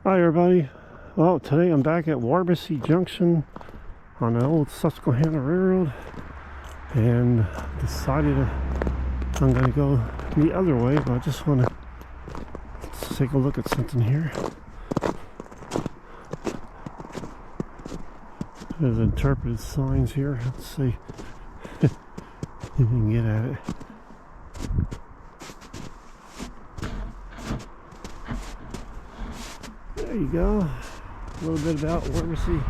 Hi everybody. Well, today I'm back at Warbusse Junction on the old Susquehanna Railroad and decided I'm going to go the other way, but I just want to take a look at something here. There's interpretive signs here. Let's see if you can get at it. There you go. A little bit about Warbusse.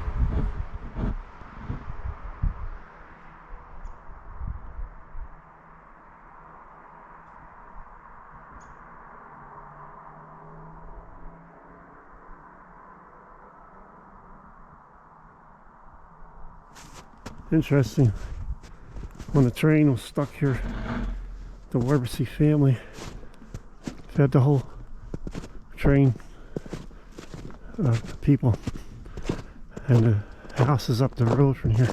Interesting. When the train was stuck here, the Warbusse family fed the whole train people, and the house is up the road from here.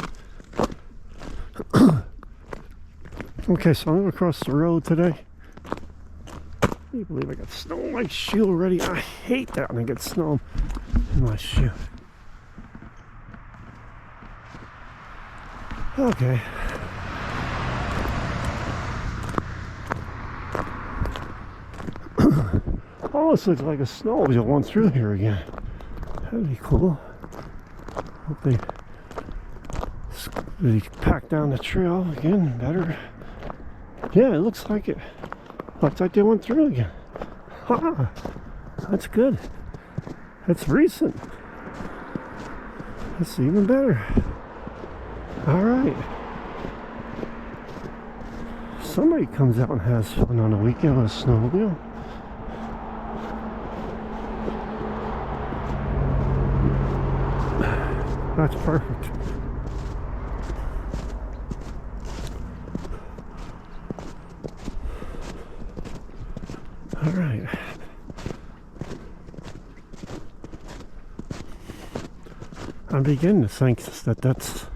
Okay, so I'm going to cross the road today. Can you believe I got snow on my shoe already? I hate that when I get snow in my shoe. Okay. Almost looks like a snowmobile went through here again. That'd be cool. Hope they pack down the trail again better. Yeah, it looks like it. Looks like they went through again. Ha! That's good. That's recent. That's even better. Alright. Somebody comes out and has fun on the weekend with a snowmobile. That's perfect. All right. I'm beginning to think that that's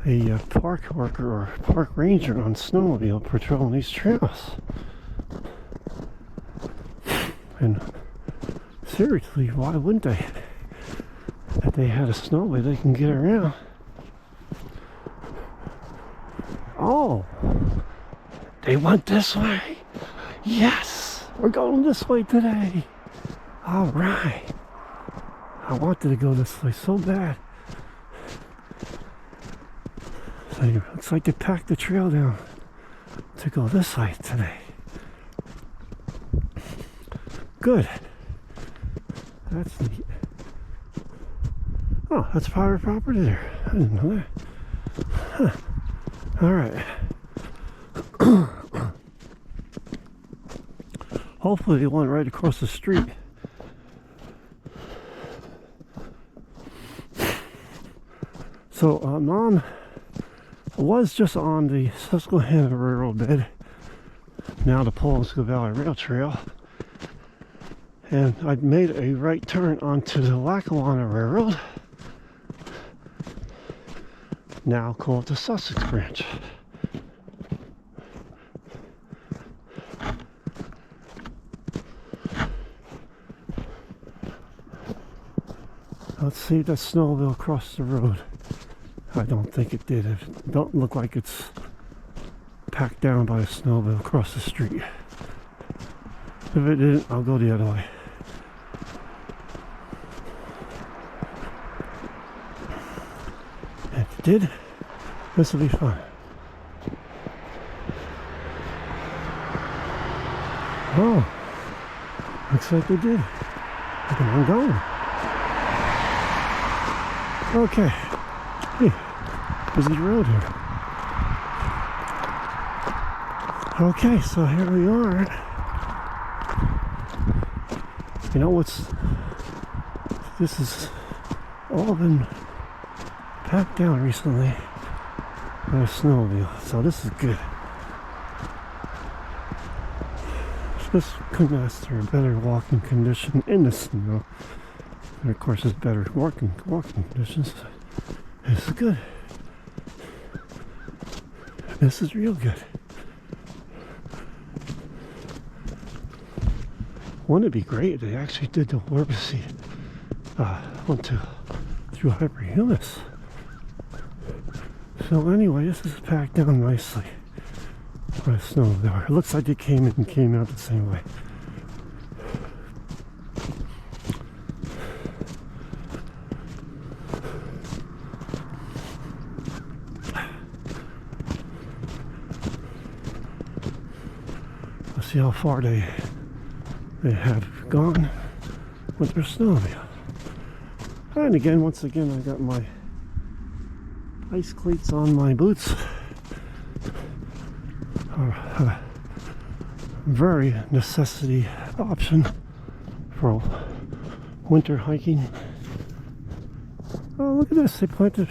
a park worker or park ranger on snowmobile patrolling these trails. And seriously, why wouldn't they? If they had a snowmobile, they can get around. Oh, they went this way. Yes, we're going this way today. All right. I wanted to go this way so bad. So it looks like they packed the trail down to go this way today. Good. That's neat. Oh, that's private property there. I didn't know that. Huh. All right. Hopefully they went right across the street. So I was just on the Susquehanna Railroad bed, now the Polska Valley Rail Trail, and I'd made a right turn onto the Lackawanna Railroad, now called the Sussex Branch. Let's see if that snowmobile crossed the road. I don't think it did. It don't look like it's packed down by a snowmobile across the street. If it didn't, I'll go the other way. If it did, this will be fun. Oh, looks like they did. Look at them going. Okay. Hey, busy road here. Okay, so here we are. You know this has all been packed down recently by a snowmobile, so this is good. This couldn't ask for a better walking condition in the snow. And of course, it's better walking conditions. This is good. This is real good. Wouldn't it be great if they actually did the Warbusse through Hyper Humus? So anyway, this is packed down nicely by snow there. It looks like it came in and came out the same way. Let's see how far they have gone with their snowmobile. And again, once again, I got my ice cleats on my boots. Very necessity option for winter hiking. Oh, look at this. They planted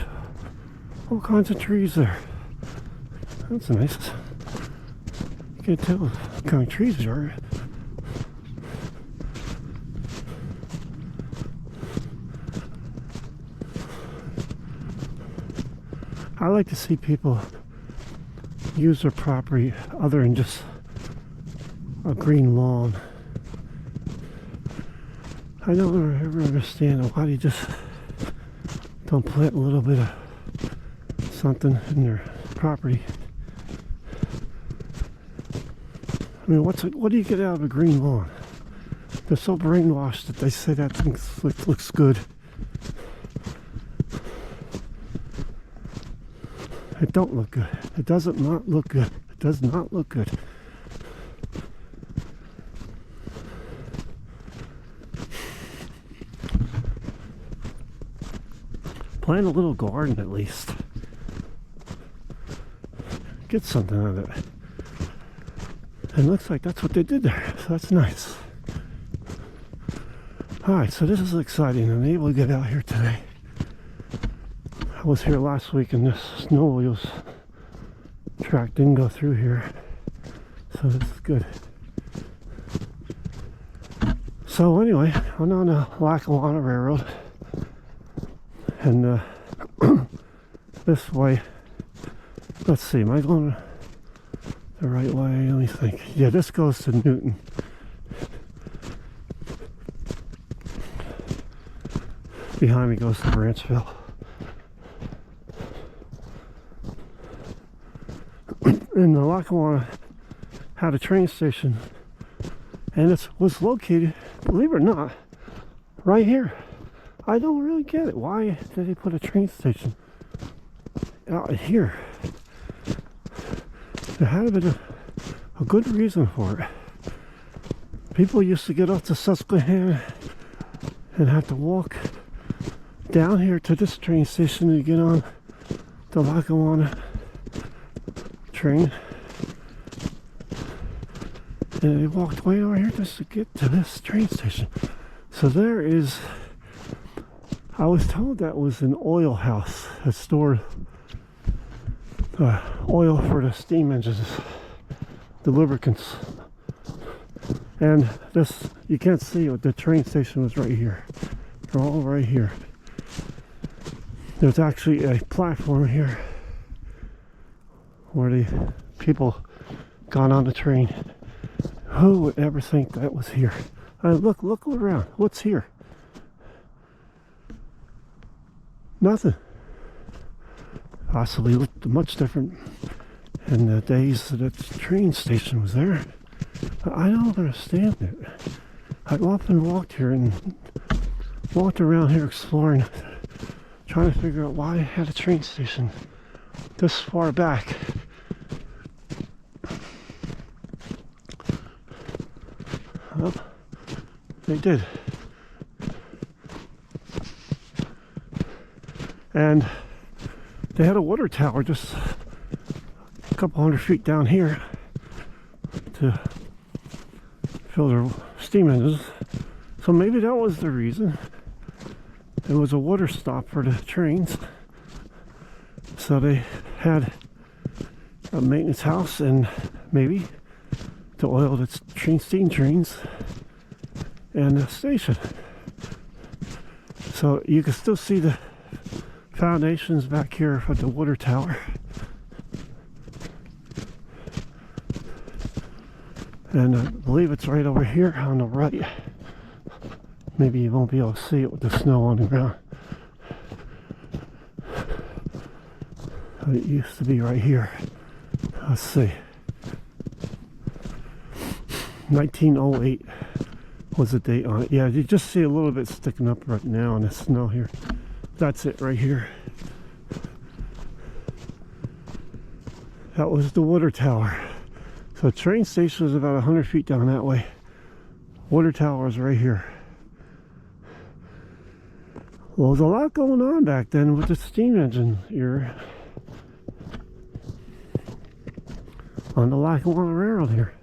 all kinds of trees there. That's nice. You can't tell what kind of trees there are. I like to see people use their property other than just a green lawn. I don't ever understand why they just don't plant a little bit of something in their property. I mean, what do you get out of a green lawn? They're so brainwashed that they say that thing looks good. It don't look good. It doesn't not look good. It does not look good. Plant a little garden at least. Get something out of it. And it looks like that's what they did there. So that's nice. Alright, so this is exciting. I'm able to get out here today. I was here last week and this snow wheels track didn't go through here. So this is good. So anyway, I'm on the Lackawanna Railroad. And this way, let's see, am I going the right way? Let me think. Yeah, this goes to Newton. Behind me goes to Branchville. And the Lackawanna had a train station, and it was located, believe it or not, right here. I don't really get it. Why did they put a train station out here? There had been a good reason for it. People used to get off the Sussex and have to walk down here to this train station to get on the Lackawanna train, and they walked way over here just to get to this train station. So there is, I was told that was an oil house that stored oil for the steam engines, the lubricants. And this, you can't see it, the train station was right here. They're all right here. There's actually a platform here where the people got on the train. Who would ever think that was here? Look around. What's here? Nothing. Possibly looked much different in the days that the train station was there. But I don't understand it. I've often walked here and walked around here exploring, trying to figure out why I had a train station this far back. Well, they did. And they had a water tower just a couple hundred feet down here to fill their steam engines. So maybe that was the reason. It was a water stop for the trains. So they had a maintenance house and maybe to oil the steam trains and the station. So you can still see the foundations back here of the water tower. And I believe it's right over here on the right. Maybe you won't be able to see it with the snow on the ground. It used to be right here. Let's see. 1908 was the date on it. Yeah, you just see a little bit sticking up right now in the snow here. That's it right here. That was the water tower. So the train station is about 100 feet down that way. Water tower is right here. Well, there's a lot going on back then with the steam engine era on the Lackawanna Railroad here.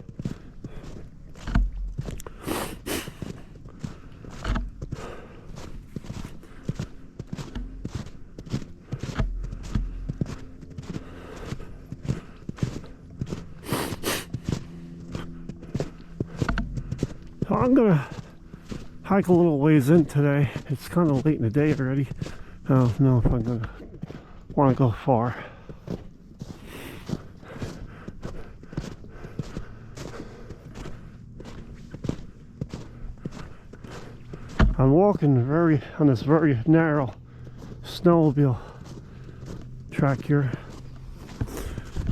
So I'm gonna hike a little ways in today. It's kind of late in the day already. I don't know if I'm gonna want to go far. I'm walking on this very narrow snowmobile track here,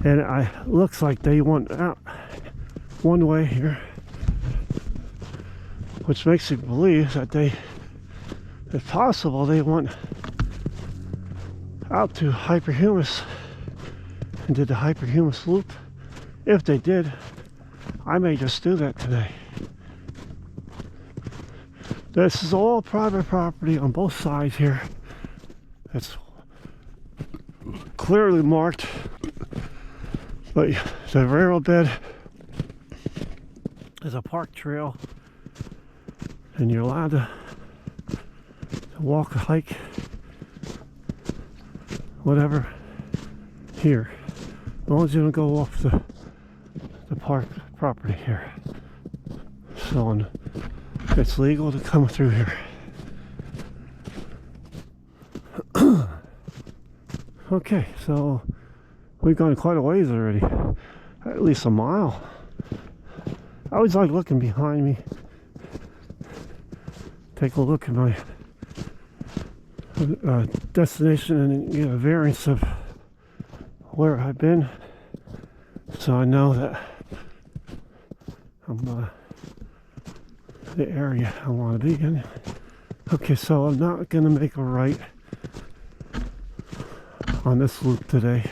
and it looks like they went out one way here, which makes me believe that if possible, they went out to Hyper Humus and did the Hyper Humus loop. If they did, I may just do that today. This is all private property on both sides here. It's clearly marked, but the railroad bed is a park trail, and you're allowed to walk, hike, whatever here, as long as you don't go off the park property here. So it's legal to come through here. Okay, so we've gone quite a ways already, at least a mile. I always like looking behind me. Take a look at my destination and get a variance of where I've been, so I know that I'm the area I want to be in. Okay, so I'm not going to make a right on this loop today.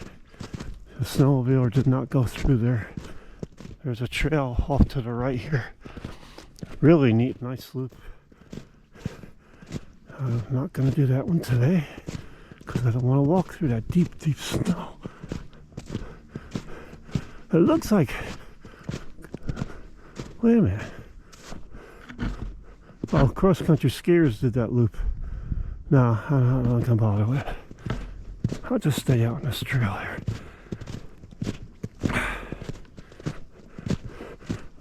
The snowmobiler did not go through there. There's a trail off to the right here. Really neat, nice loop. I'm not going to do that one today because I don't want to walk through that deep, deep snow. It looks like... Wait a minute. Oh, cross-country skiers did that loop. No, I'm not going to bother with it. I'll just stay out on this trail here.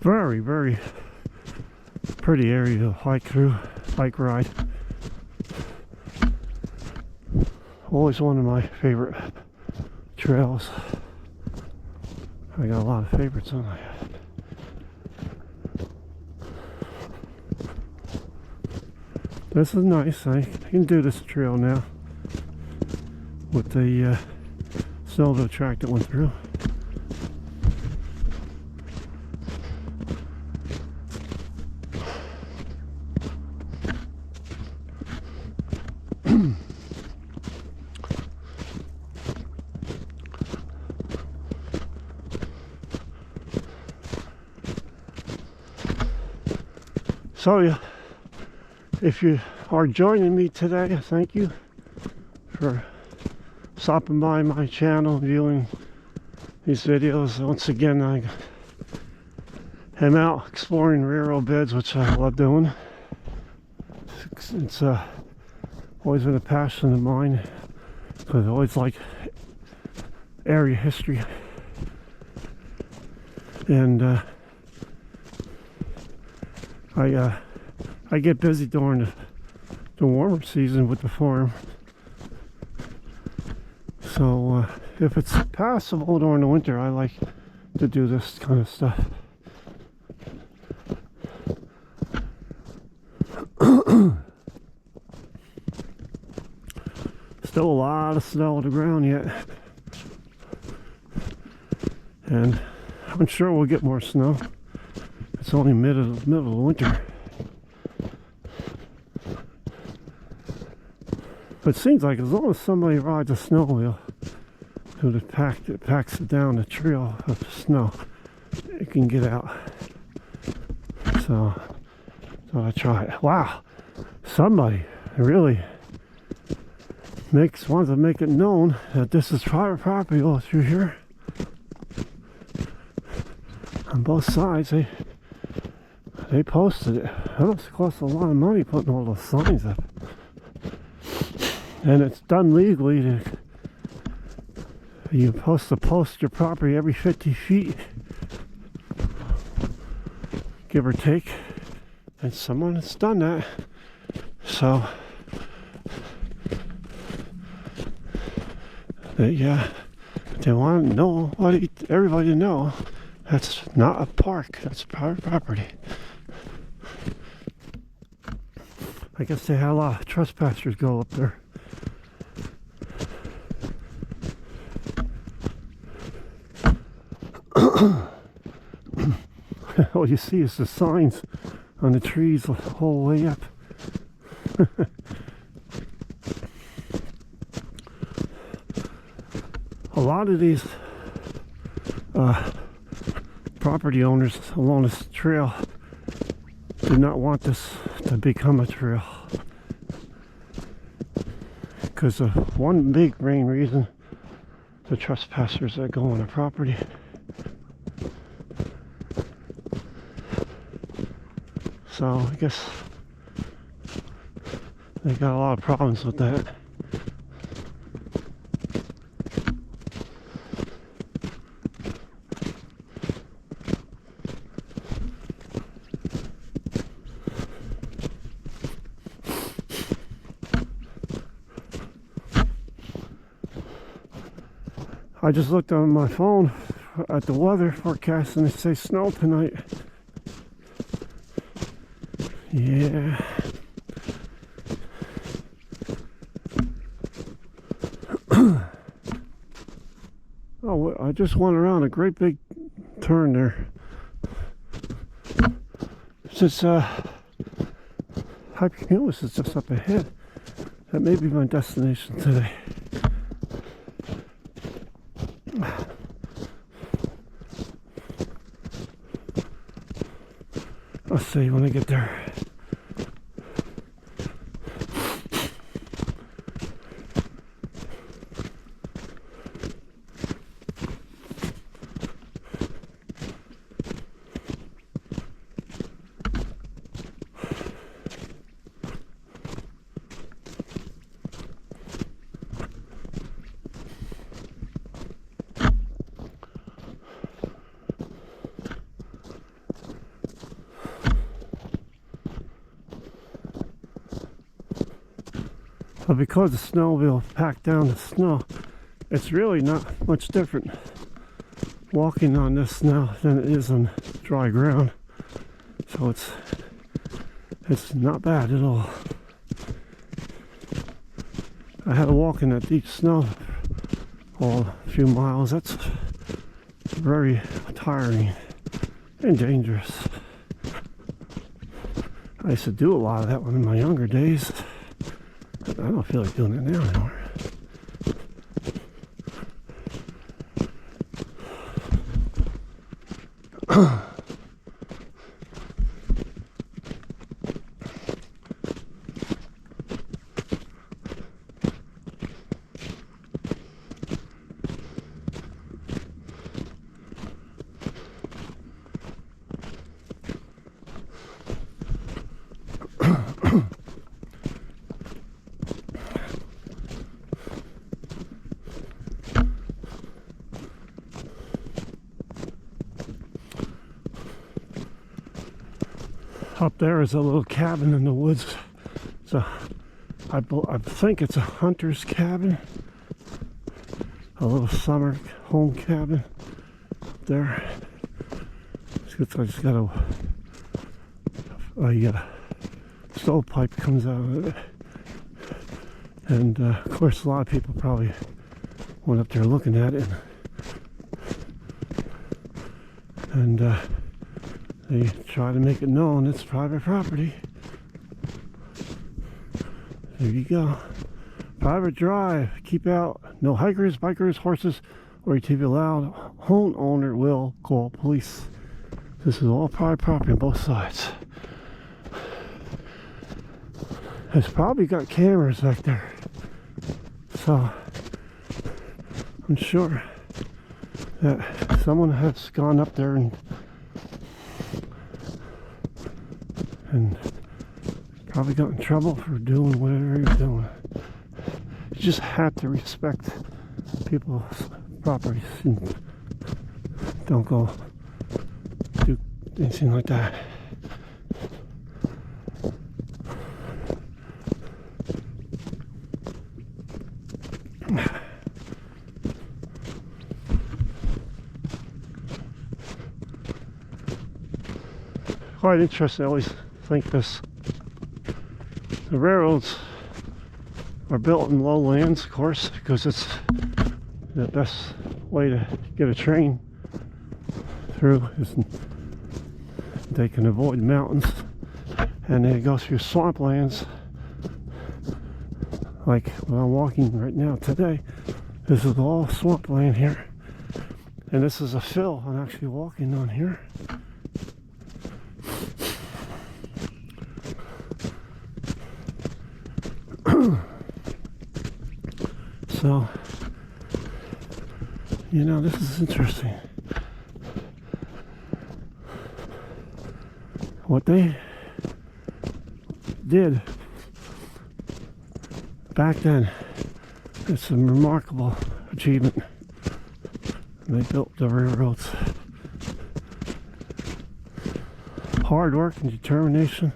Very, very pretty area to hike through, bike ride. Always one of my favorite trails. I got a lot of favorites on it. This is nice. I can do this trail now with the snowmobile track that went through. So if you are joining me today, thank you for stopping by my channel, viewing these videos. Once again, I am out exploring railroad beds, which I love doing. It's always been a passion of mine because I always like area history, and I get busy during the warmer season with the farm. So if it's possible during the winter, I like to do this kind of stuff. Still a lot of snow on the ground yet. And I'm sure we'll get more snow. It's only middle of the winter. But it seems like as long as somebody rides a snowmobile who packs it down the trail of the snow, it can get out. So I try it. Wow, somebody really wants to make it known that this is private property all through here. On both sides, they posted it. It must cost a lot of money putting all those signs up. And it's done legally. You're supposed to post your property every 50 feet, give or take. And someone has done that. So, they want to know, everybody to know, that's not a park, that's private property. I guess they had a lot of trespassers go up there. All you see is the signs on the trees the whole way up. A lot of these property owners along this trail do not want this to become a trail, because of one big main reason: the trespassers that go on the property. So I guess they got a lot of problems with that. I just looked on my phone at the weather forecast and it says snow tonight. Yeah. Oh, I just went around a great big turn there. Since Hyper Humus is just up ahead, that may be my destination today. I'll see when I get there. But because the snow will pack down the snow, it's really not much different walking on this now than it is on dry ground. So it's not bad at all. I had to walk in that deep snow a few miles. That's very tiring and dangerous. I used to do a lot of that one in my younger days. I don't feel like doing it now anymore. Up there is a little cabin in the woods. So I think it's a hunter's cabin, a little summer home cabin up there. I just got a stovepipe comes out of it. And of course, a lot of people probably went up there looking at it, and they try to make it known it's private property. There you go. Private drive. Keep out. No hikers, bikers, horses, or ATV allowed. Homeowner will call police. This is all private property on both sides. It's probably got cameras back there, so I'm sure that someone has gone up there and probably got in trouble for doing whatever you're doing. You just have to respect people's properties and don't go do anything like that. Quite interesting. I always think the railroads are built in lowlands, of course, because it's the best way to get a train through. Is they can avoid mountains, and they go through swamplands. Like when I'm walking right now today, this is all swampland here, and this is a fill I'm actually walking on here. So, you know, this is interesting. What they did back then, it's a remarkable achievement. They built the railroads. Hard work and determination.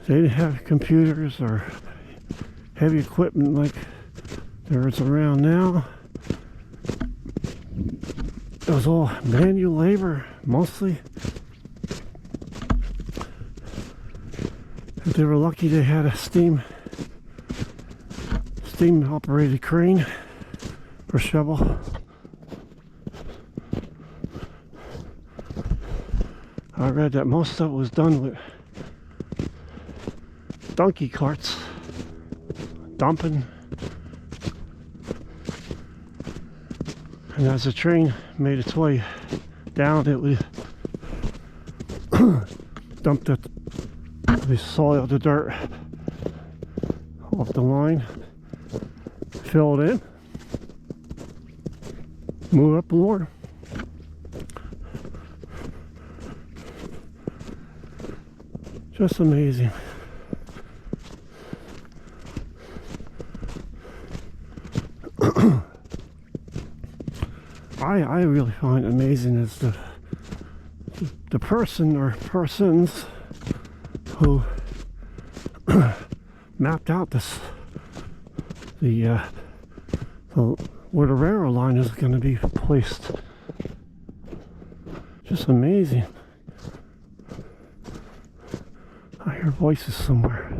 They didn't have computers or heavy equipment like there is around now. It was all manual labor, mostly. If they were lucky, they had a steam operated crane or shovel. I read that most of it was done with donkey carts, dumping, and as the train made its way down, it would dump the soil, the dirt off the line, fill it in, move up more. Just amazing. I really find amazing is the person or persons who mapped out where the railroad line is going to be placed. Just amazing. I hear voices somewhere.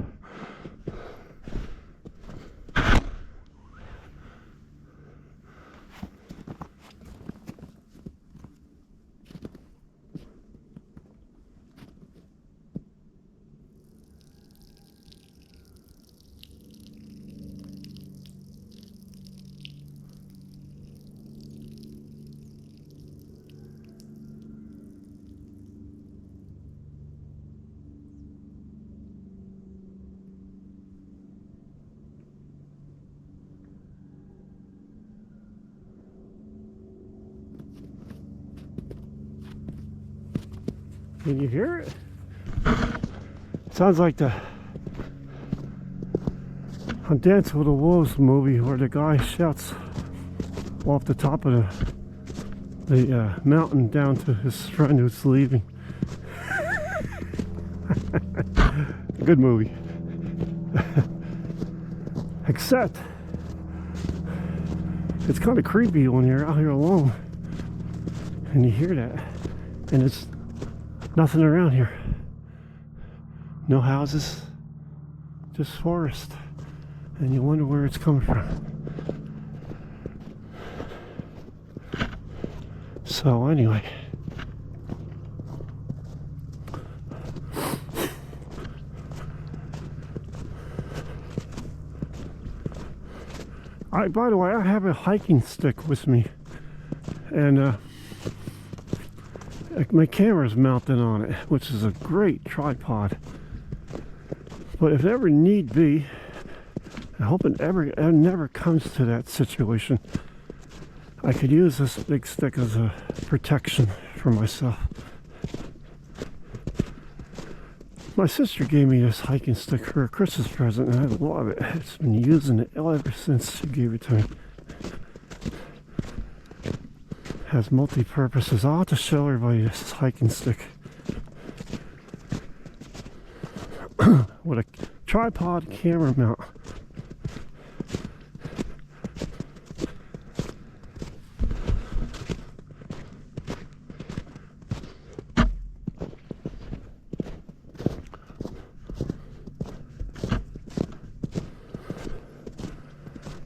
Can you hear it? Sounds like the on Dance with the Wolves movie where the guy shouts off the top of the mountain down to his friend who's leaving. Good movie. Except it's kind of creepy when you're out here alone and you hear that and it's nothing around here. No houses, just forest. And you wonder where it's coming from. So anyway, by the way, I have a hiking stick with me, and my camera's mounted on it, which is a great tripod. But if ever need be, I hope it never comes to that situation, I could use this big stick as a protection for myself. My sister gave me this hiking stick for a Christmas present, and I love it. It's been using it ever since she gave it to me. Has multi-purposes. I'll have to show everybody this hiking stick with a tripod camera mount.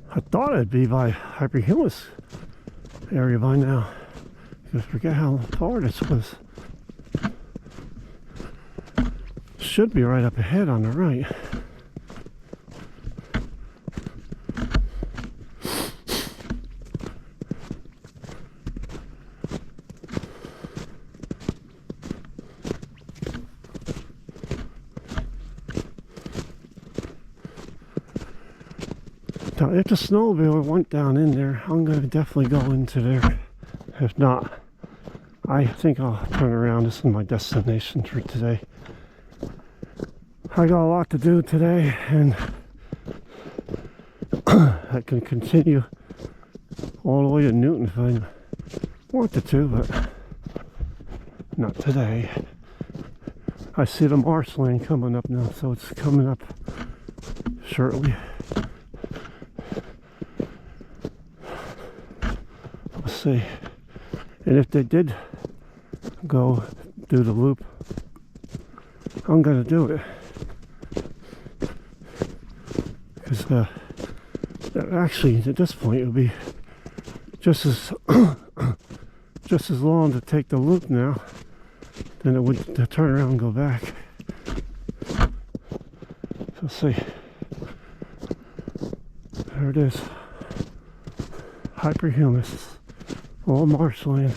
I thought it'd be by Hyper Humus area by now. I forget how far this was. Should be right up ahead on the right. Now, if the snowmobile went down in there, I'm going to definitely go into there. If not, I think I'll turn around. This is my destination for today. I got a lot to do today, and I can continue all the way to Newton if I wanted to, but not today. I see the marshland coming up now, so it's coming up shortly. We'll see. And if they did go do the loop, I'm gonna do it. Because actually at this point it would be just as just as long to take the loop now than it would to turn around and go back. So let's see. There it is. Hyper Humus. All marshland.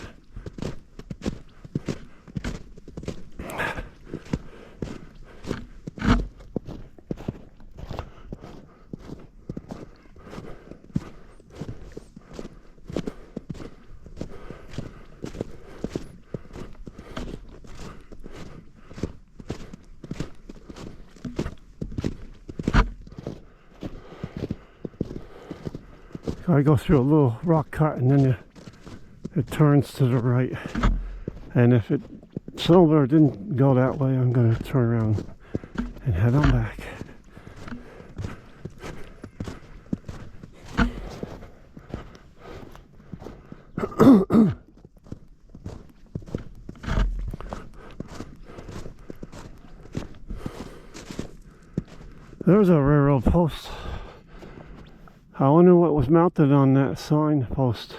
I go through a little rock cut, and then it turns to the right. And if it snowbird didn't go that way, I'm going to turn around and head on back. There's a railroad post. I wonder what was mounted on that sign post.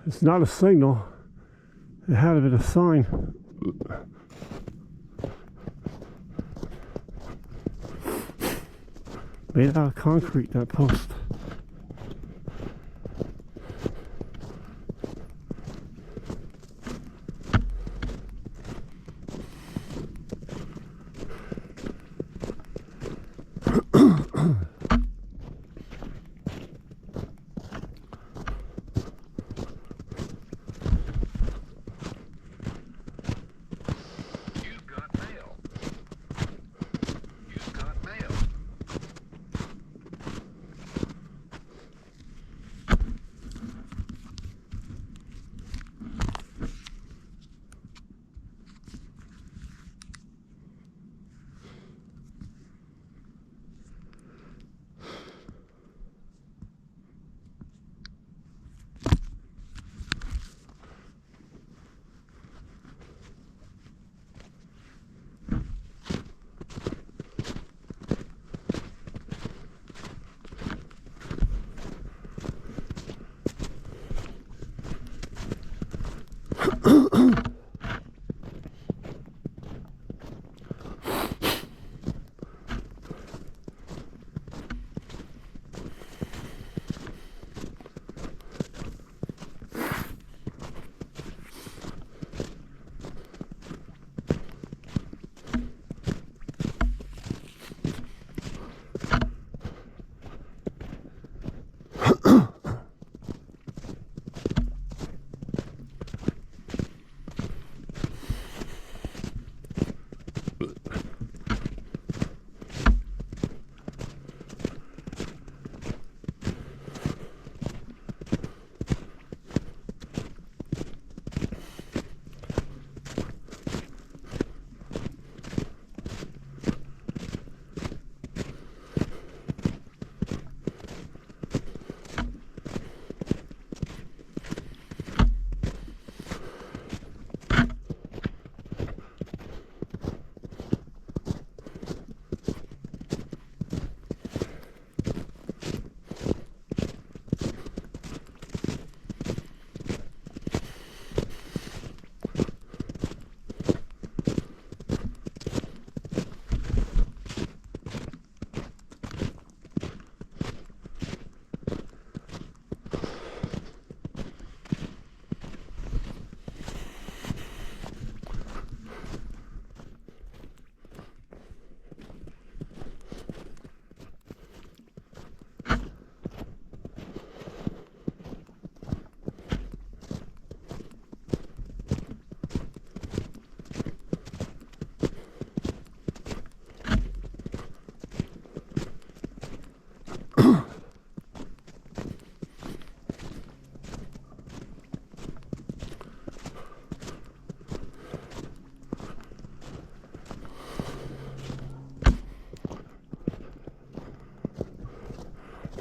It's not a signal. It had to be a sign. Made out of concrete, that post.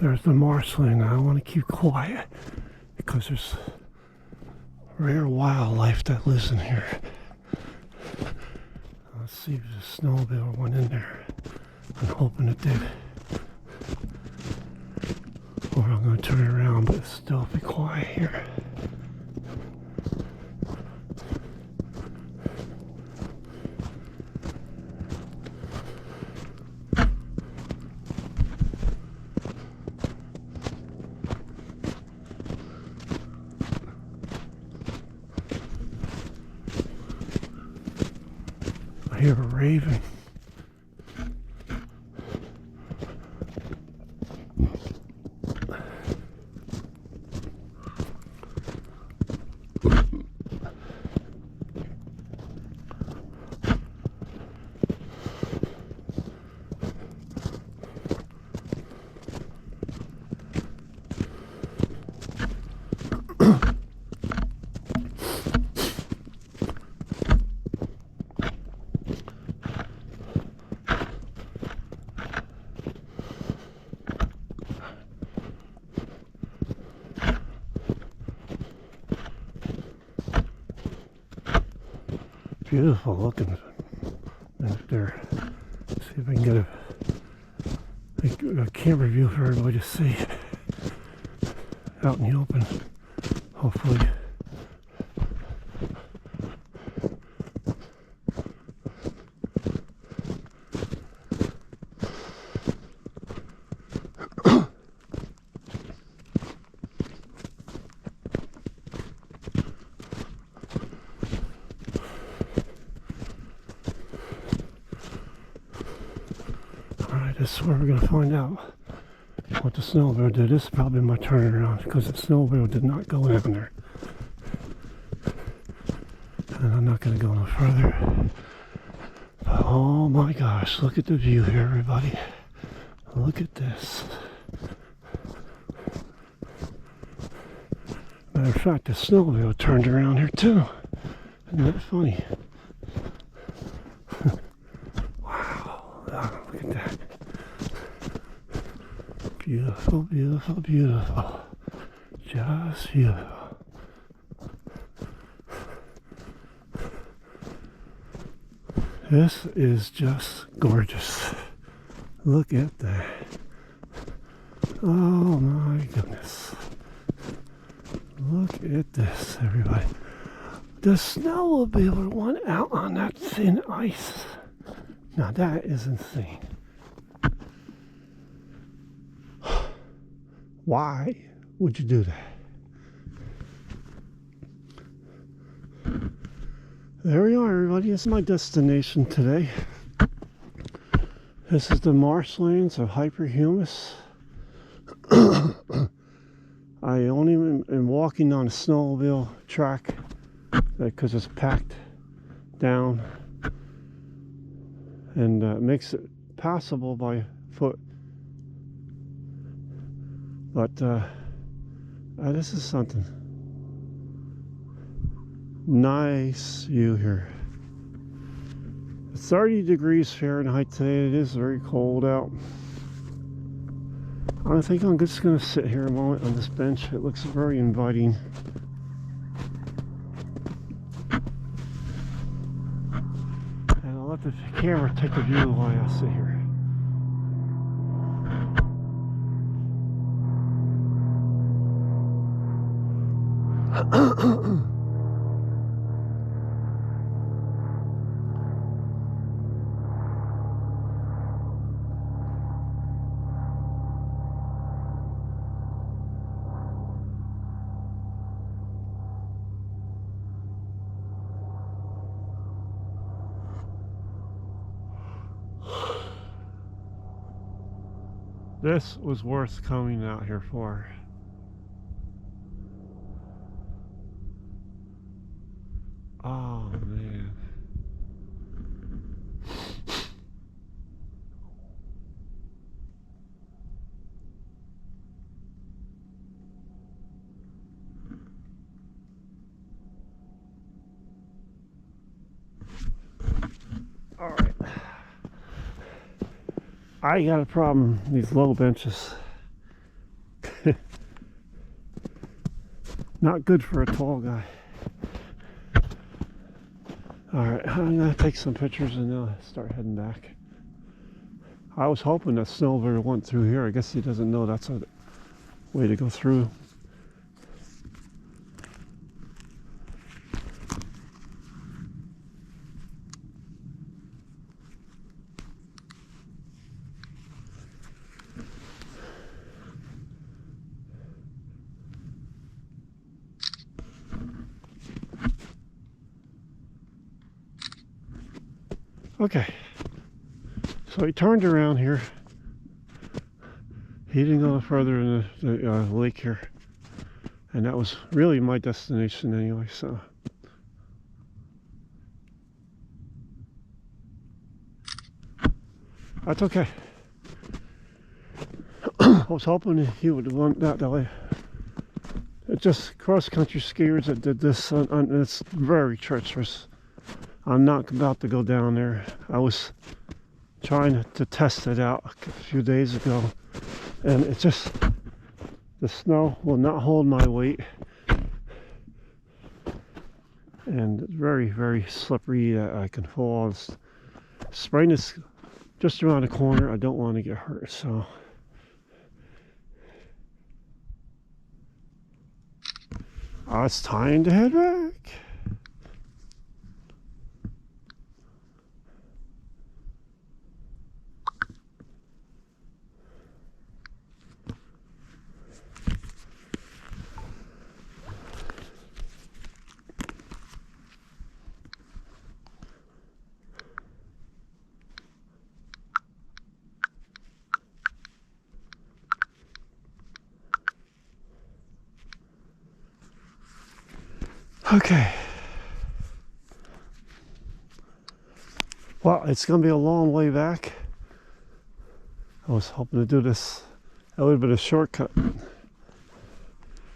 there's the marshland. I want to keep quiet because there's rare wildlife that lives in here. Let's see if the snowmobile went in there. I'm hoping it did. Or I'm going to turn around, but still be quiet here. I hear a raven. Beautiful looking out there. See if I can get a camera view for everybody to see out in the open, hopefully. This is where we're going to find out what the snowmobile did. This is probably my turnaround because the snowmobile did not go in there. And I'm not going to go no further. But oh my gosh, look at the view here, everybody. Look at this. Matter of fact, the snowmobile turned around here too. Isn't that funny? Wow, look at that. Beautiful, beautiful, beautiful. Just beautiful. This is just gorgeous. Look at that. Oh my goodness. Look at this, everybody. The snowmobile went out on that thin ice. Now that is insane. Why would you do that? There we are, everybody. This is my destination today. This is the marshlands of Hyper Humus. I only am walking on a snowmobile track because it's packed down and makes it passable by foot. But this is something. Nice view here. It's 30 degrees Fahrenheit today. It is very cold out. I think I'm just going to sit here a moment on this bench. It looks very inviting. And I'll let the camera take a view while I sit here. This was worth coming out here for. Oh man. All right. I got a problem with these low benches. Not good for a tall guy. Alright, I'm gonna take some pictures and then start heading back. I was hoping that Silver went through here. I guess he doesn't know that's a way to go through. Okay, so he turned around here. He didn't go further in the lake here, and that was really my destination anyway, so that's okay. I was hoping he would have went that way. It's just cross-country skiers that did this, and it's very treacherous. I'm not about to go down there. I was trying to test it out a few days ago, and it's just, the snow will not hold my weight, and it's very, very slippery. I can fall. Spring is just around the corner. I don't want to get hurt, so it's time to head back. Okay. Well, it's going to be a long way back. I was hoping to do this a little bit of shortcut.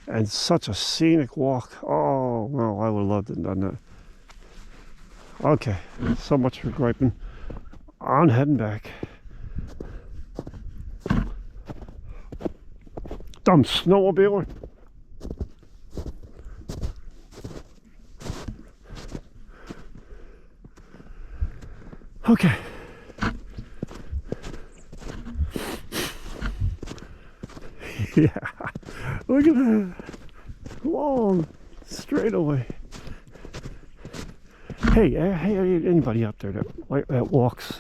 And such a scenic walk. Oh, well, I would have loved to have done that. Okay, so much for griping. I'm heading back. Dumb snowmobiler. Okay. Yeah. Look at that. Long straightaway. Hey, anybody out there that walks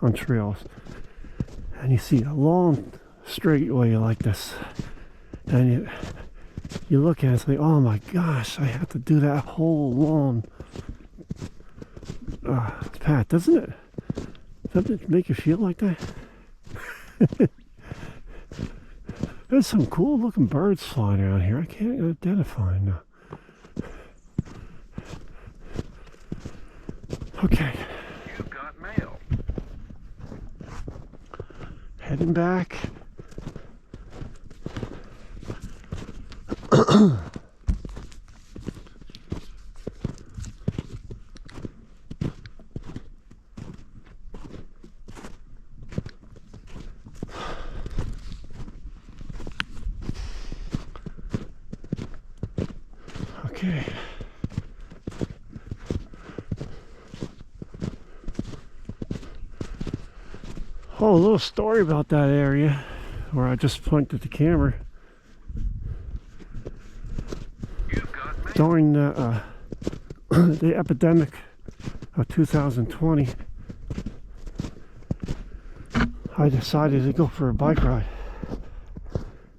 on trails and you see a long straightaway like this, and you look at it and say, oh my gosh, I have to do that whole long path, doesn't it? Doesn't it make you feel like that? There's some cool looking birds flying around here. I can't identify them now. Okay. You've got mail. Heading back. Okay. Oh, a little story about that area where I just pointed the camera. During the epidemic of 2020, I decided to go for a bike ride.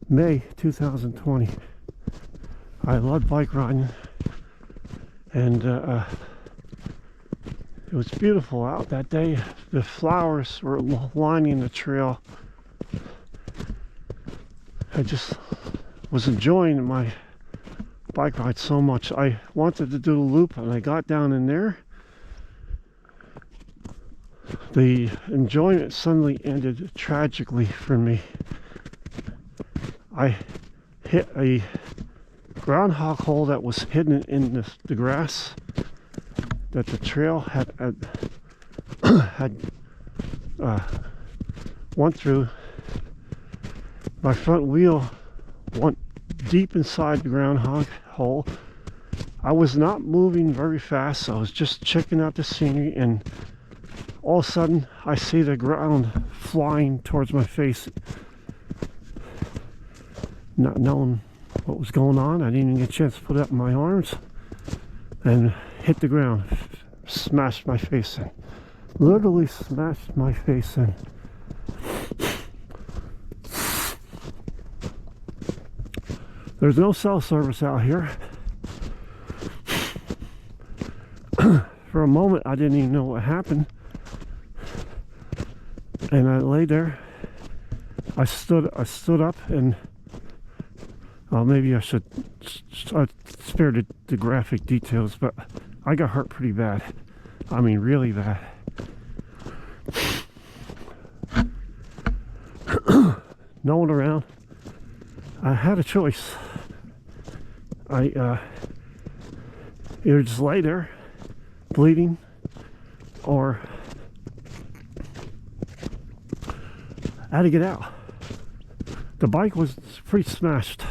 May 2020. I love bike riding, and it was beautiful out that day. The flowers were lining the trail. I just was enjoying my bike ride so much. I wanted to do the loop, and I got down in there. The enjoyment suddenly ended tragically for me. I hit a groundhog hole that was hidden in the grass that the trail had went through. My front wheel went deep inside the groundhog. hole. I was not moving very fast, so I was just checking out the scenery, and all of a sudden I see the ground flying towards my face. Not knowing what was going on, I didn't even get a chance to put up my arms, and hit the ground, smashed my face in. Literally smashed my face in. There's no cell service out here. For a moment, I didn't even know what happened. And I lay there. I stood up, and maybe I should spare the graphic details, but I got hurt pretty bad. I mean, really bad. No one around. I had a choice. I either just lay there bleeding, or I had to get out. The bike was pretty smashed.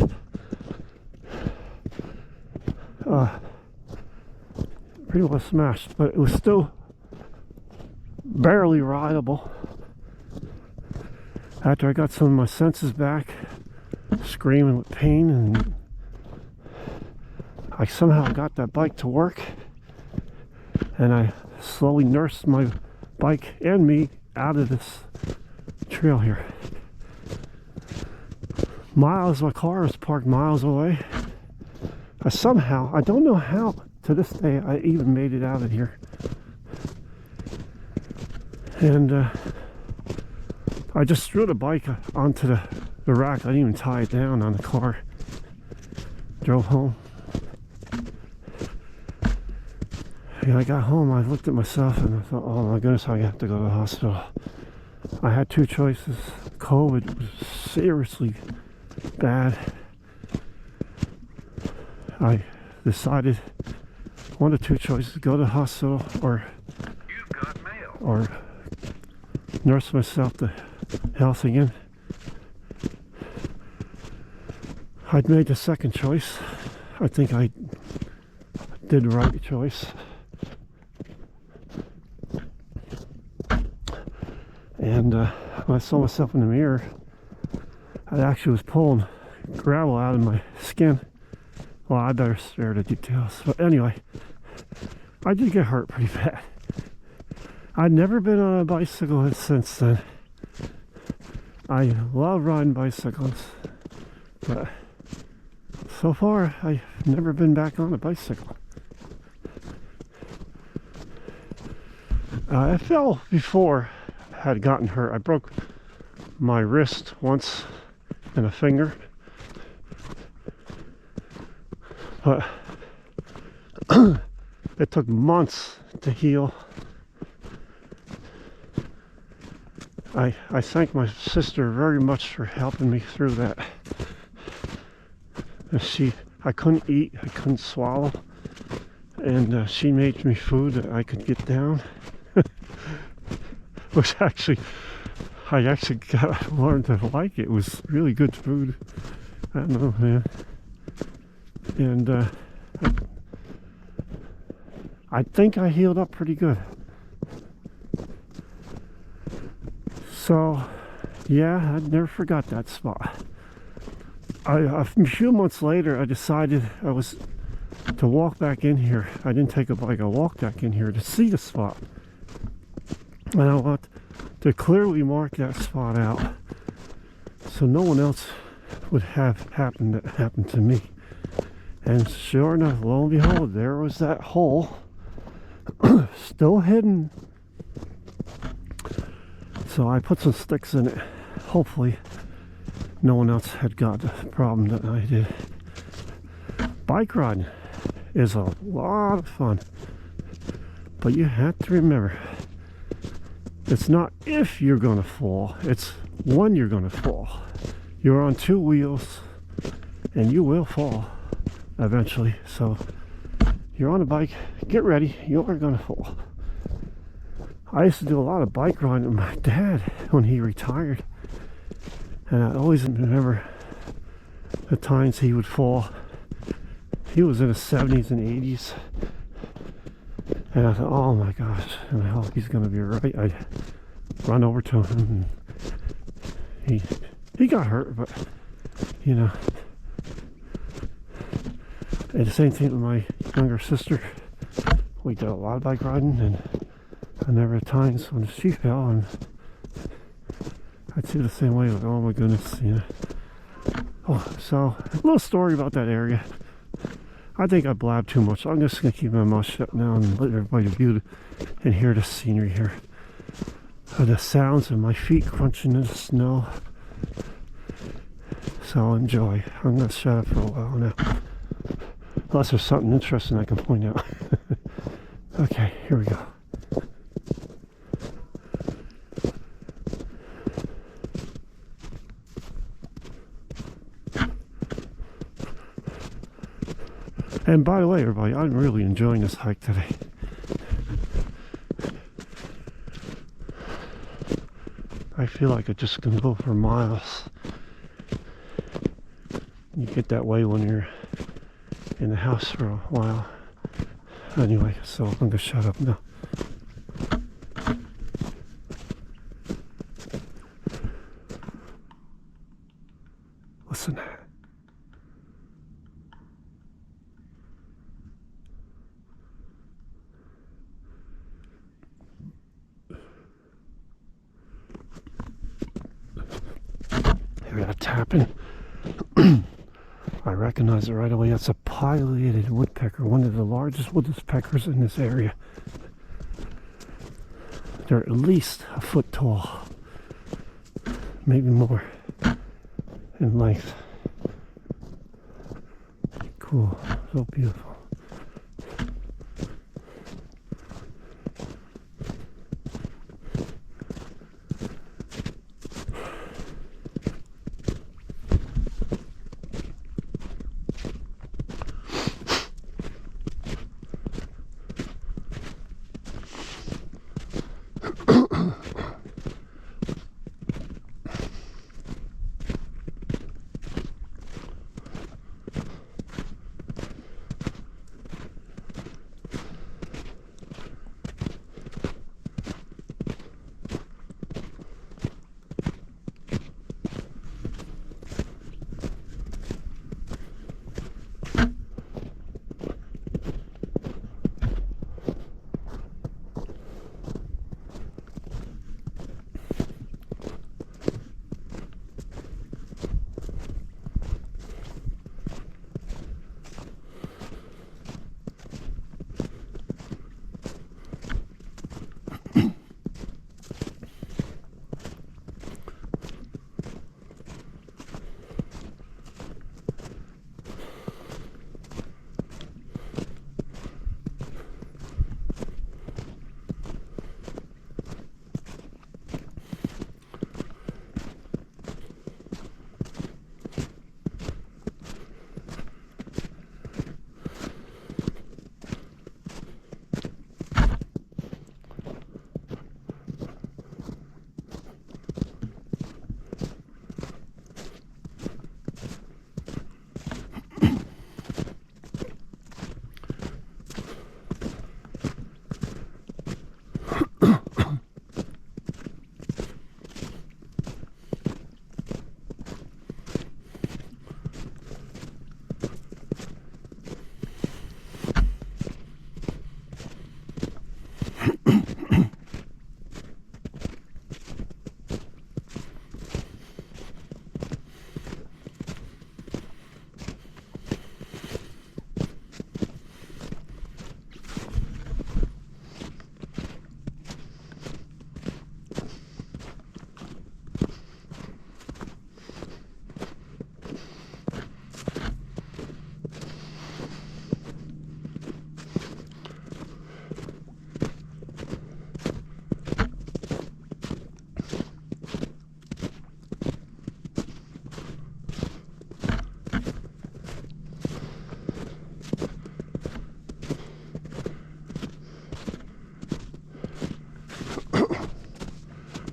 Pretty well smashed, but it was still barely rideable. After I got some of my senses back, screaming with pain, and I somehow got that bike to work, and I slowly nursed my bike and me out of this trail here. My car was parked miles away. I don't know how, to this day, I even made it out of here. And I just threw the bike onto the rack. I didn't even tie it down on the car. Drove home. And I got home, I looked at myself and I thought, oh my goodness, I have to go to the hospital. I had two choices. COVID was seriously bad. I decided one of two choices: go to the hospital or nurse myself to health again. I'd made the second choice. I think I did the right choice. And when I saw myself in the mirror, I actually was pulling gravel out of my skin. Well, I better spare the details. But anyway, I did get hurt pretty bad. I'd never been on a bicycle since then. I love riding bicycles, but so far I've never been back on a bicycle. I fell before I had gotten hurt. I broke my wrist once and a finger, but it took months to heal. I thank my sister very much for helping me through that. I couldn't eat, I couldn't swallow, and she made me food that I could get down. Which I actually learned to like it. It was really good food. I don't know, man. And I think I healed up pretty good. So, yeah, I never forgot that spot. A few months later, I decided I was to walk back in here. I didn't take a bike, I walked back in here to see the spot. And I want to clearly mark that spot out so no one else would have happened that happened to me. And sure enough, lo and behold, there was that hole still hidden. So I put some sticks in it. Hopefully no one else had got the problem that I did. Bike riding is a lot of fun, but you have to remember, it's not if you're gonna fall, it's when you're gonna fall. You're on two wheels and you will fall eventually. So you're on a bike, get ready, you are gonna fall. I used to do a lot of bike riding with my dad when he retired, and I always remember the times he would fall he was in his 70s and 80s. And I thought, oh my gosh, and I hope he's going to be right. I run over to him, and he got hurt, but, you know. And the same thing with my younger sister. We did a lot of bike riding, and I never had times when she fell, and I'd see the same way, like, oh my goodness, you know. Oh, so, a little story about that area. I think I blabbed too much. I'm just going to keep my mouth shut now and let everybody view and hear the scenery here. The sounds of my feet crunching in the snow. So enjoy. I'm going to shut up for a while now. Unless there's something interesting I can point out. Okay, here we go. And by the way, everybody, I'm really enjoying this hike today. I feel like I just can go for miles. You get that way when you're in the house for a while. Anyway, so I'm going to shut up now. Listen. Hear that tapping? I recognize it right away. That's a pileated woodpecker, one of the largest woodpeckers in this area. They're at least a foot tall, maybe more in length. Cool, so beautiful.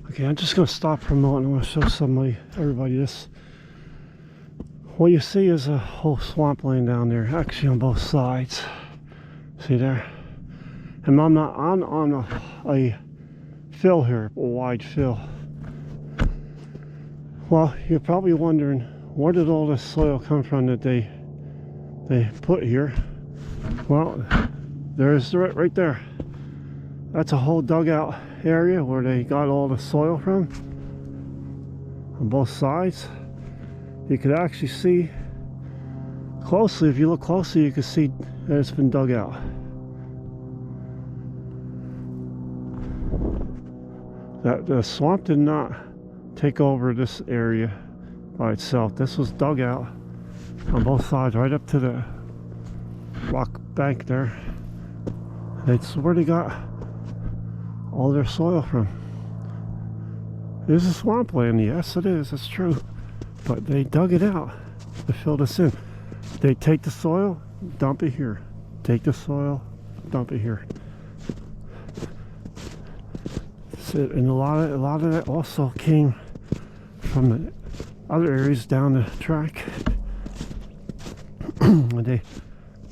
Okay, I'm just going to stop for a moment. I want to show everybody this What you see is a whole swampland down there, actually on both sides. See there? And I'm not on a fill here, a wide fill. Well, you're probably wondering, where did all this soil come from that they put here? Well, there's right there. That's a whole dugout area where they got all the soil from on both sides. You could actually see closely, if you look closely, you can see that it's been dug out. That the swamp did not take over this area by itself. This was dug out on both sides, right up to the rock bank there. That's where they got all their soil from. There's a swampland, yes it is, it's true. But they dug it out to fill this in. They take the soil, dump it here. Take the soil, dump it here. And a lot of that also came from the other areas down the track. When they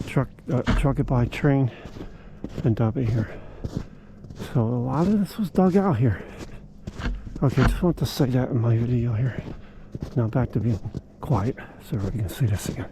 truck it by train and dump it here. So a lot of this was dug out here. Okay, just want to say that in my video here. Now back to being quiet so everybody can see this again.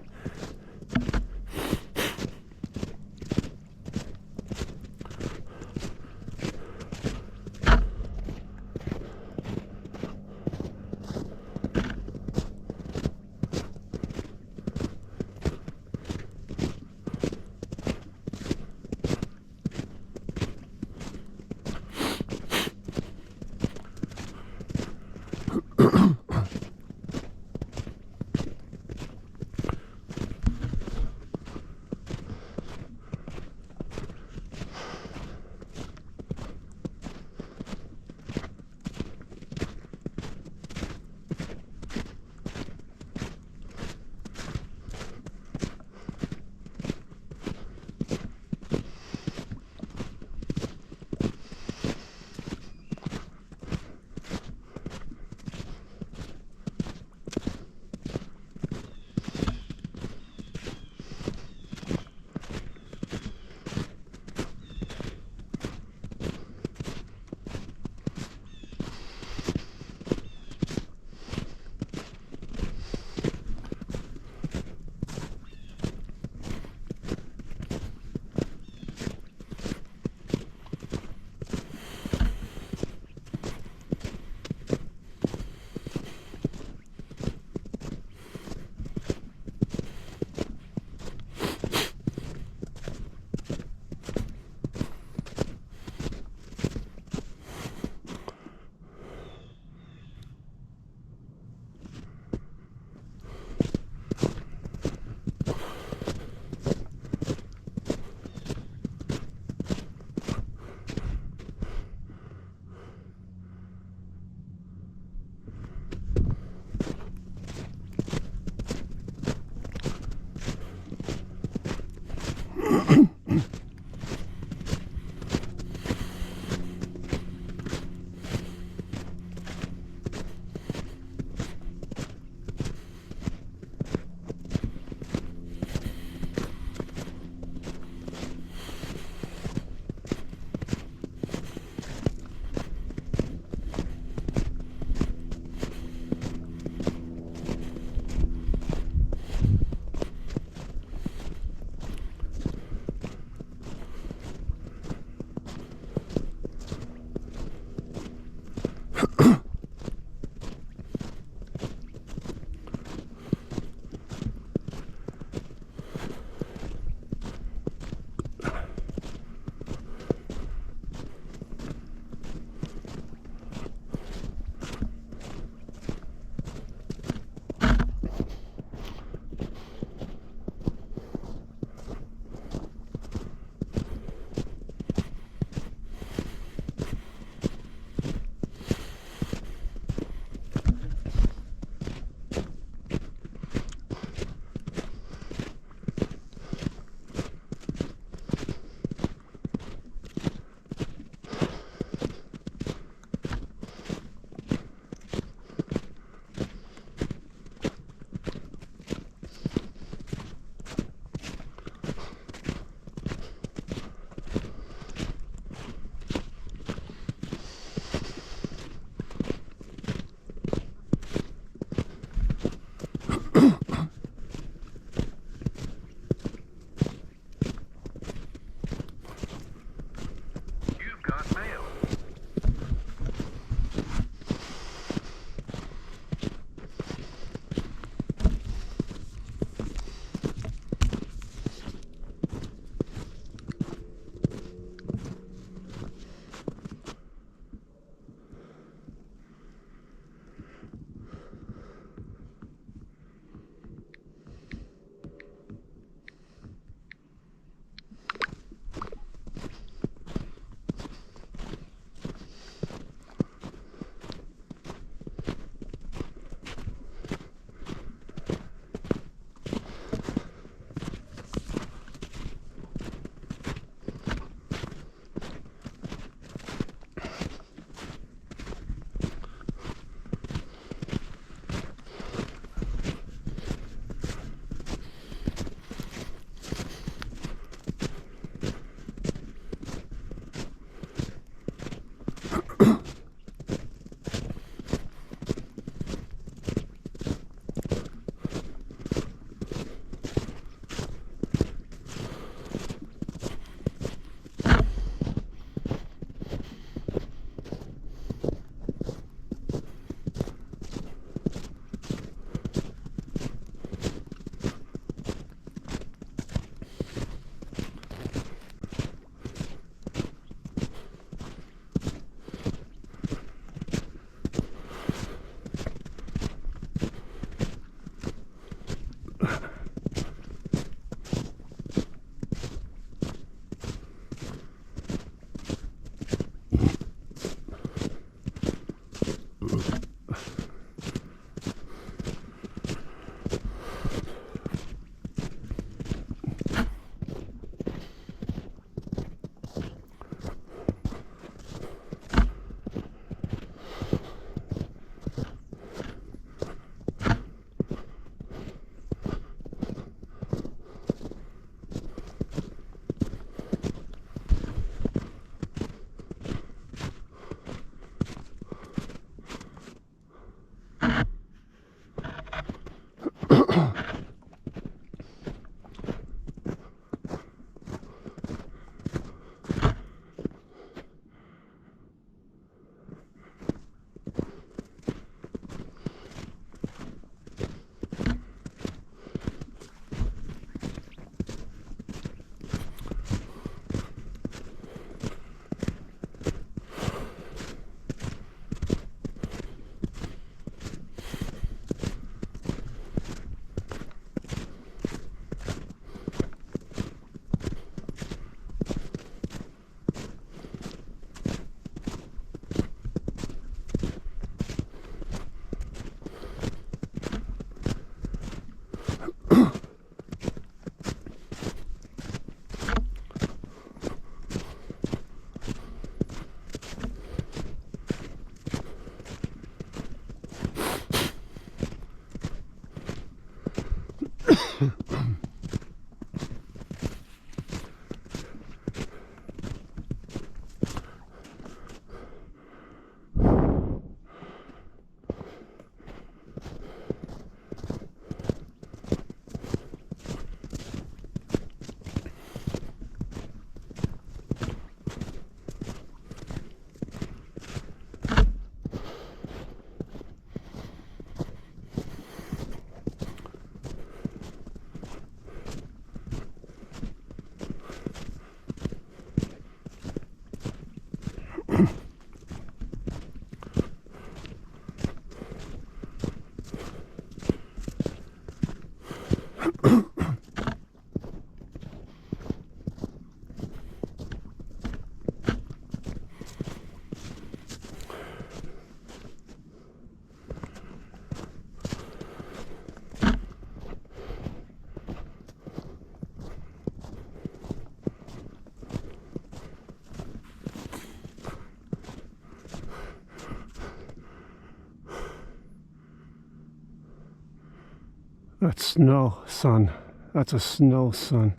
That's snow, sun. That's a snow sun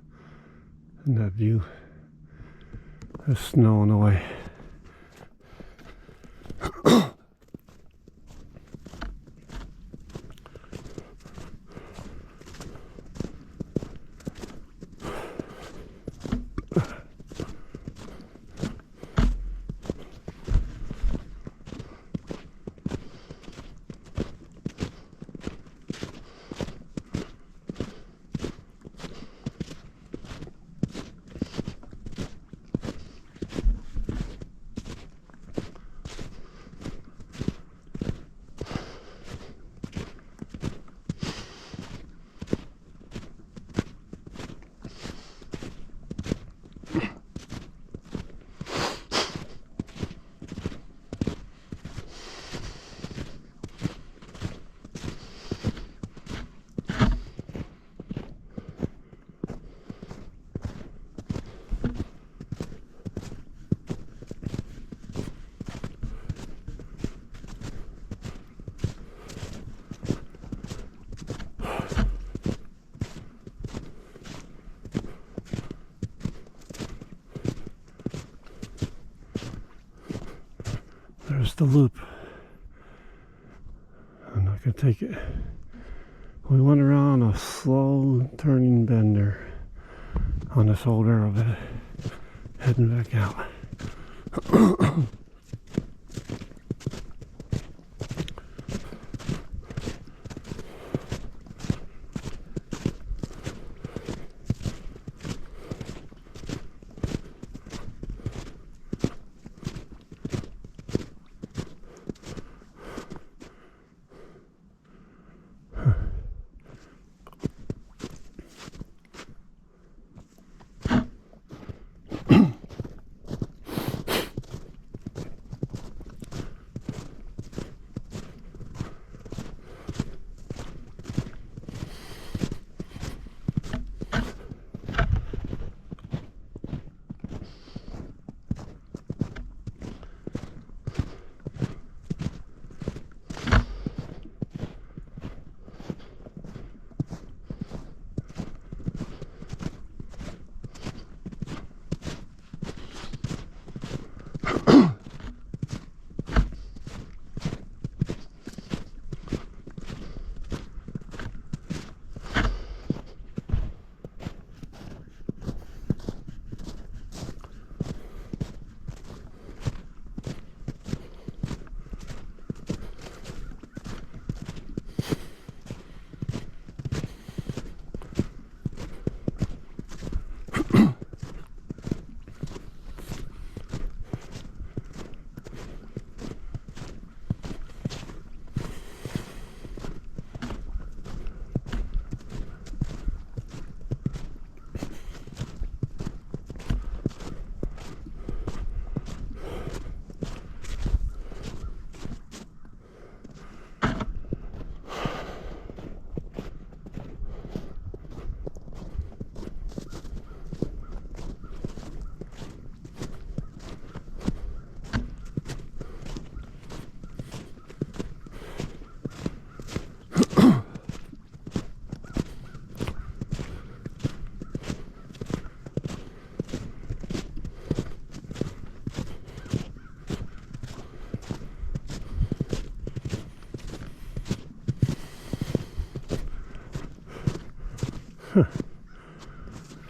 in that view. There's snow on the way. There's the loop. I'm not going to take it. We went around a slow turning bender on this old railroad, heading back out.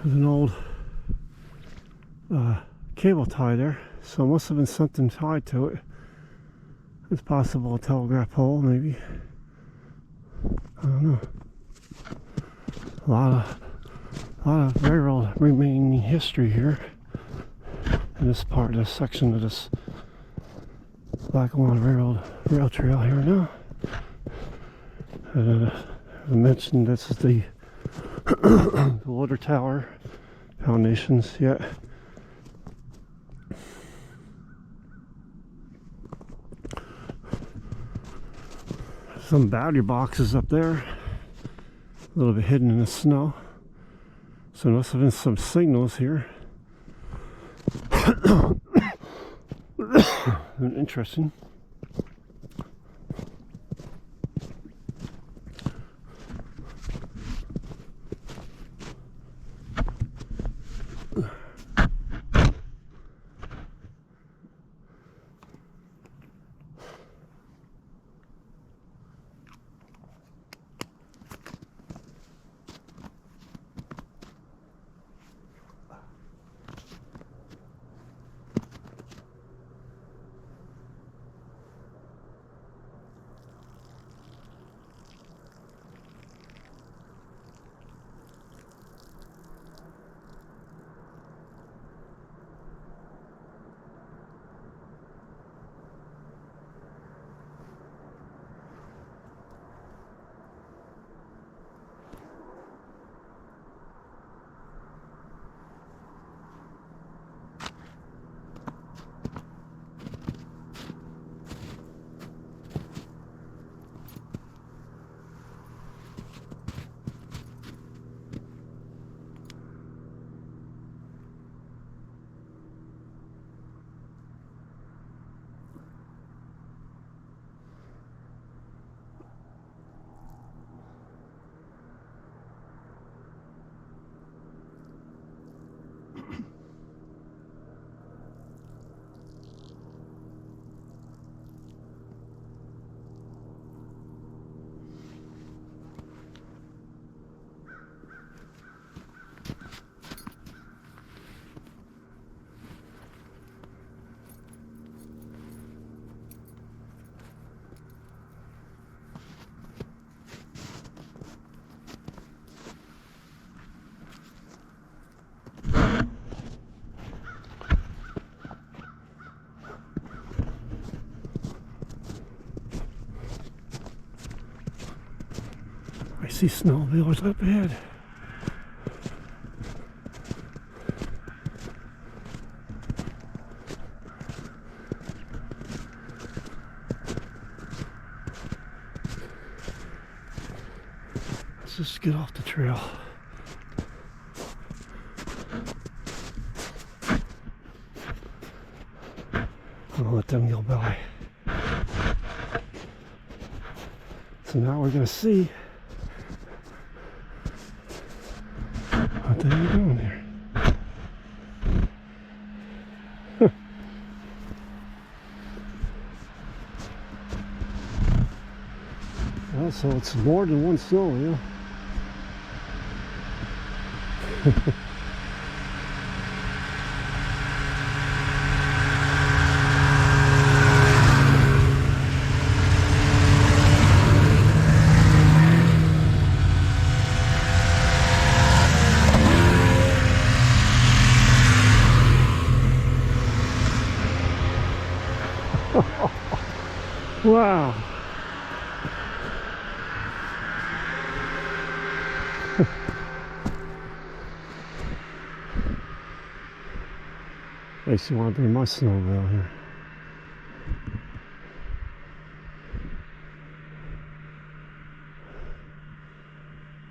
There's an old cable tie there, so it must have been something tied to it. It's possible a telegraph pole, maybe. I don't know. A lot of railroad remaining history here in this part, this section of this Lackawanna rail trail here now. I mentioned this is the the water tower foundations yet. Some battery boxes up there, a little bit hidden in the snow. So there must have been some signals here. Interesting. see snowmobilers up ahead. Let's just get off the trail. I'll let them go by. So now we're going to see what they're doing here. Well, so it's more than one snow, yeah. Wow. Makes you want to bring my snowmobile here.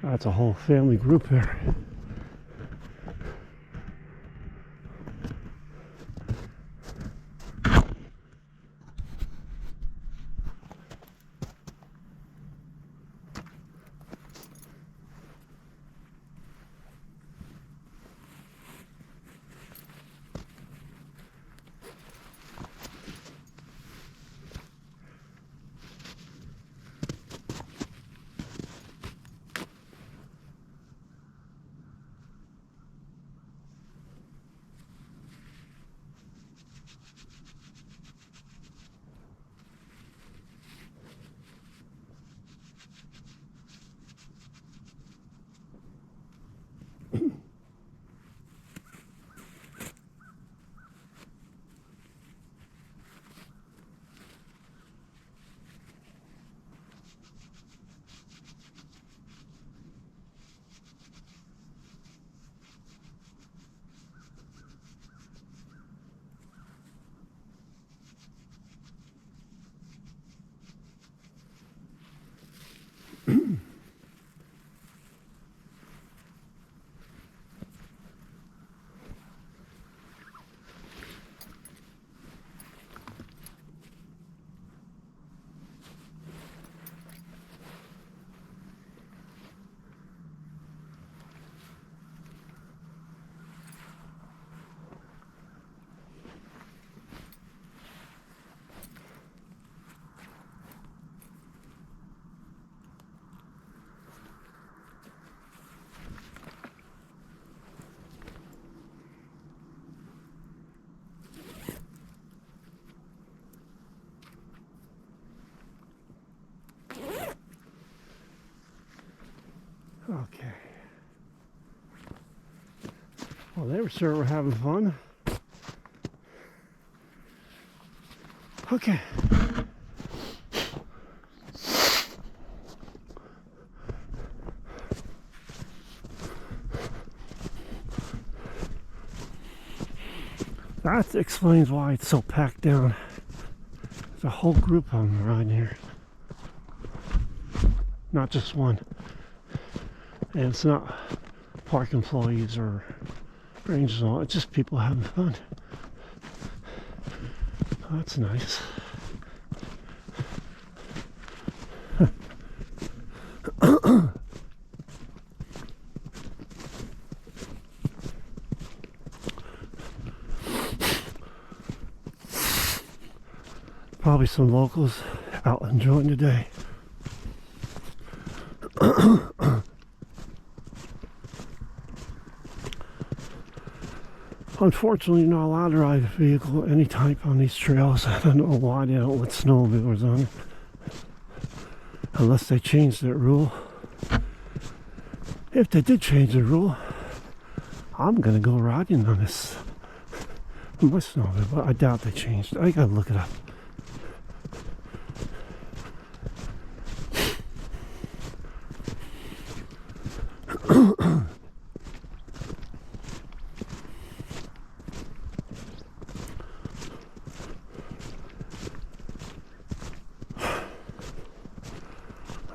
That's a whole family group here. Okay. Well, they were sure we're having fun. Okay. That explains why it's so packed down. There's a whole group of them around here. Not just one. And it's not park employees or rangers and all, it's just people having fun. Oh, that's nice. Probably some locals out enjoying the day. Unfortunately, you're not allowed to ride a vehicle of any type on these trails. I don't know why they don't let snowmobilers on it. Unless they change that rule. If they did change the rule, I'm gonna go riding on this. My snowmobile, but I doubt they changed. I gotta look it up.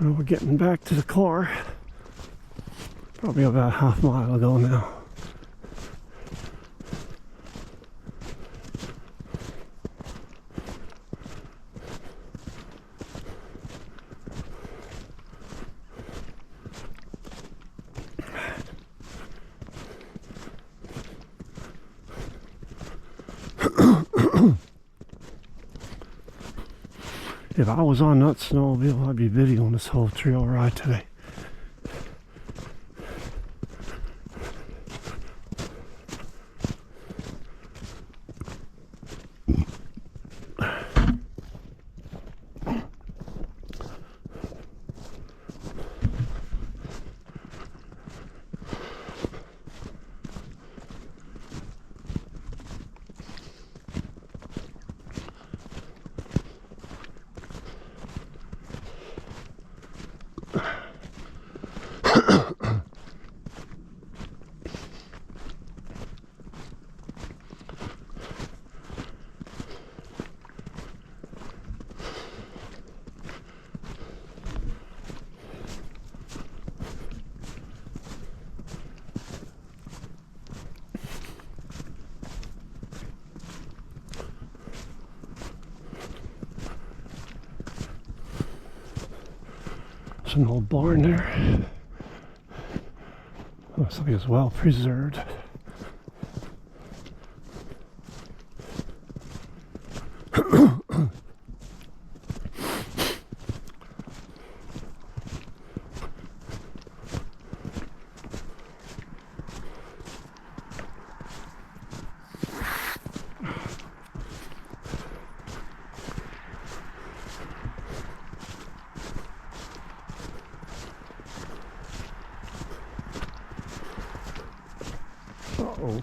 Well, we're getting back to the car. Probably about a half mile ago now. If I was on that snowmobile, I'd be videoing this whole trail ride today. There's an old barn there. Looks like it's well preserved. Uh-oh.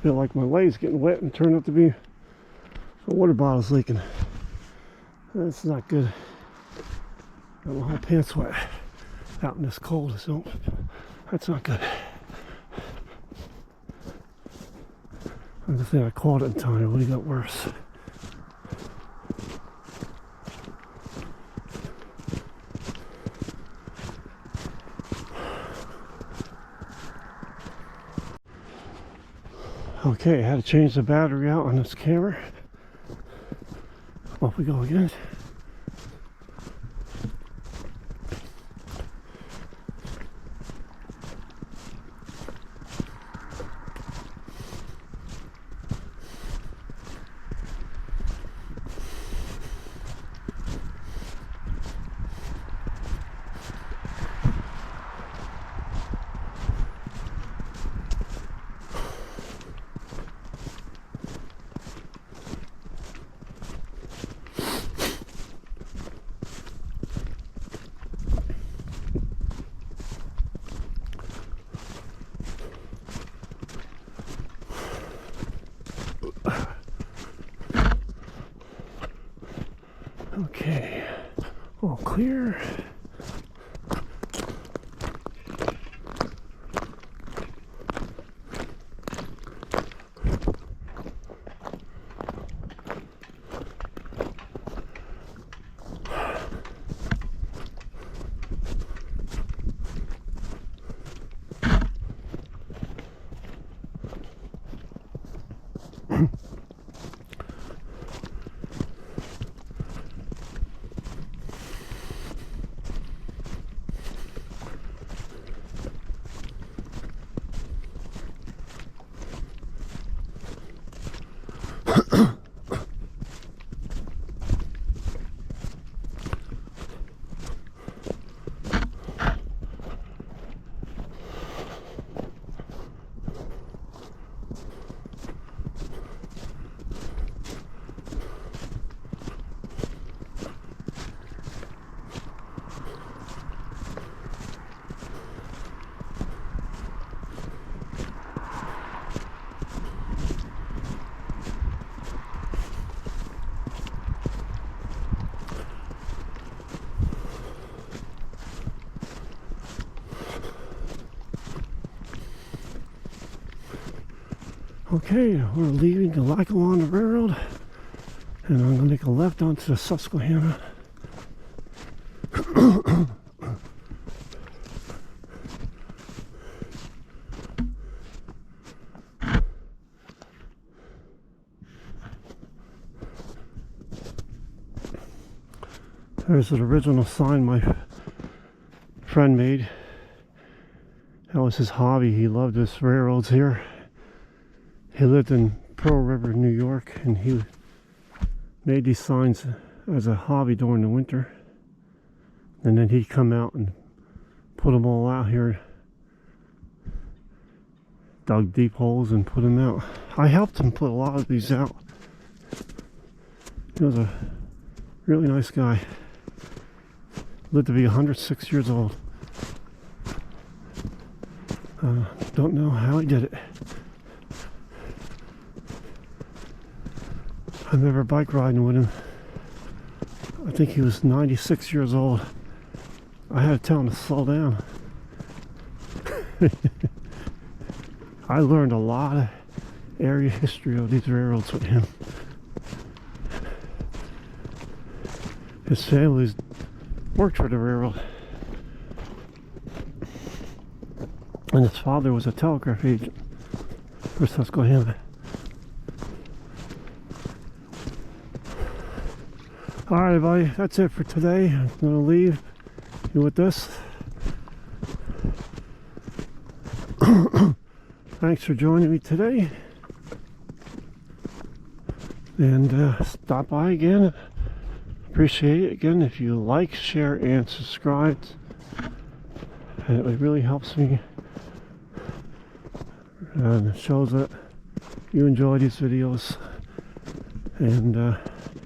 Feel like my leg's getting wet and turned out to be the water bottle's leaking. That's not good. Got my whole pants wet out in this cold, so that's not good. I just think I caught it in time. It would have got worse. Okay, I had to change the battery out on this camera. Off we go again. Okay, all clear. Okay, we're leaving the Lackawanna Railroad, and I'm going to make a left onto the Susquehanna There's an original sign my friend made. That was his hobby. He loved this railroads here. He lived in Pearl River, New York, and he made these signs as a hobby during the winter. And then he'd come out and put them all out here. Dug deep holes and put them out. I helped him put a lot of these out. He was a really nice guy. Lived to be 106 years old. Don't know how he did it. I remember bike riding with him. I think he was 96 years old. I had to tell him to slow down. I learned a lot of area history of these railroads with him. His family's worked for the railroad. And his father was a telegraph agent for Susquehanna. Alright everybody, that's it for today. I'm going to leave you with this. Thanks for joining me today. And stop by again. Appreciate it again if you like, share, and subscribe. And it really helps me. And it shows that you enjoy these videos and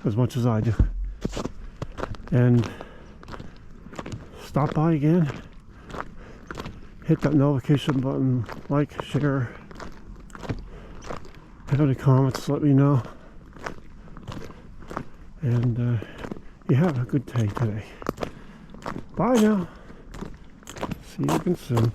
as much as I do. And stop by again, hit that notification button, like, share, hit any comments, let me know. And you have a good day today. Bye now. See you again soon.